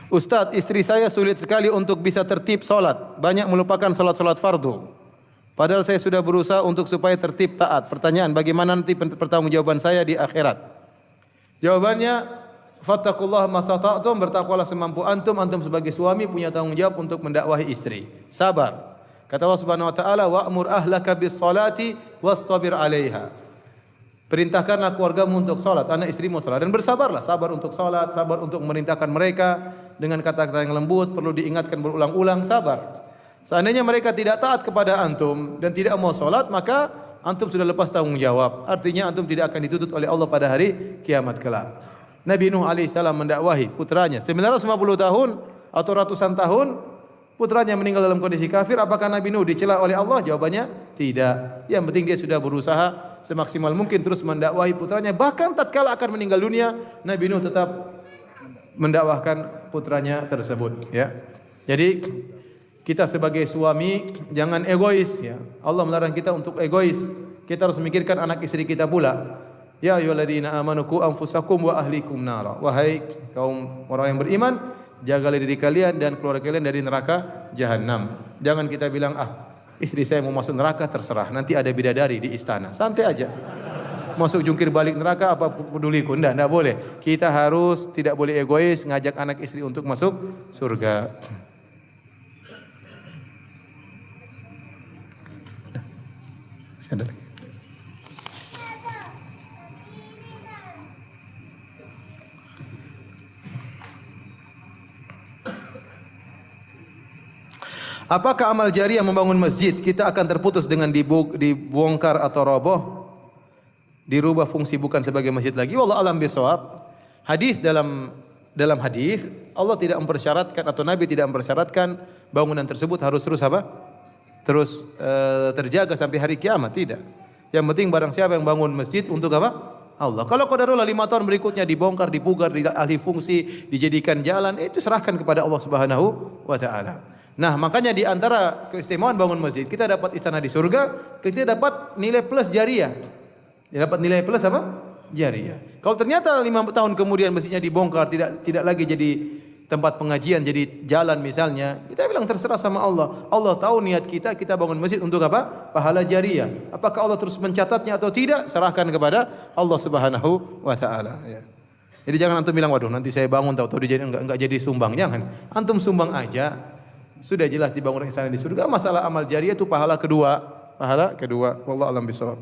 Ustadz, istri saya sulit sekali untuk bisa tertib salat, banyak melupakan salat-salat fardu. Padahal saya sudah berusaha untuk supaya tertib taat. Pertanyaan, bagaimana nanti pertanggungjawaban saya di akhirat? Jawabannya, fattaqullaha masata'tum, bertakwalah semampu antum. Antum sebagai suami punya tanggung jawab untuk mendakwahi istri. Sabar. Kata Allah Subhanahu wa taala, wa'mur ahlaka bis salati wastabir 'alaiha. Perintahkanlah keluargamu untuk salat, anak istrimu salat, dan bersabarlah, sabar untuk salat, sabar untuk memerintahkan mereka dengan kata-kata yang lembut, perlu diingatkan berulang-ulang, sabar. Seandainya mereka tidak taat kepada antum dan tidak mau salat, maka antum sudah lepas tanggung jawab. Artinya antum tidak akan dituntut oleh Allah pada hari kiamat kelak. Nabi Nuh alaihissalam mendakwahi putranya 950 tahun atau ratusan tahun, putranya meninggal dalam kondisi kafir. Apakah Nabi Nuh dicela oleh Allah? Jawabannya tidak. Yang penting dia sudah berusaha semaksimal mungkin terus mendakwahi putranya. Bahkan tatkala akan meninggal dunia, Nabi Nuh tetap mendakwahkan putranya tersebut. Ya. Jadi kita sebagai suami jangan egois. Ya. Allah melarang kita untuk egois. Kita harus memikirkan anak istri kita pula. Ya ayyuhalladzina amanu qu anfusakum wa ahlikum nara. Wahai kaum orang yang beriman, jagalah diri kalian dan keluarga kalian dari neraka jahanam. Jangan kita bilang, istri saya mau masuk neraka terserah, nanti ada bidadari di istana. Santai aja. Masuk jungkir balik neraka apa peduliku? Enggak boleh. Kita harus tidak boleh egois, ngajak anak istri untuk masuk surga. Ada lagi. Apakah amal jariah membangun masjid kita akan terputus dengan dibongkar atau roboh, dirubah fungsi bukan sebagai masjid lagi? Wallahu a'lam bishawab. Hadis dalam hadis Allah tidak mempersyaratkan atau Nabi tidak mempersyaratkan bangunan tersebut harus terus terus terjaga sampai hari kiamat, tidak. Yang penting barang siapa yang bangun masjid untuk apa? Allah. Kalau qadarullah 5 tahun berikutnya dibongkar, dipugar, dialih fungsi, dijadikan jalan, itu serahkan kepada Allah Subhanahu wa taala. Nah, makanya di antara keistimewaan bangun masjid, kita dapat istana di surga, kita dapat nilai plus jariah. Dapat nilai plus apa? Jariah. Kalau ternyata 5 tahun kemudian masjidnya dibongkar, tidak lagi jadi tempat pengajian, jadi jalan misalnya, kita bilang terserah sama Allah. Allah tahu niat kita bangun masjid untuk apa? Pahala jariah. Apakah Allah terus mencatatnya atau tidak? Serahkan kepada Allah Subhanahu wa taala, ya. Jadi jangan antum bilang, waduh nanti saya bangun tahu-tahu enggak jadi sumbang. Jangan. Antum sumbang aja. Sudah jelas dibangun istana di surga. Masalah amal jariah itu pahala kedua. Wallahu a'lam bishawab.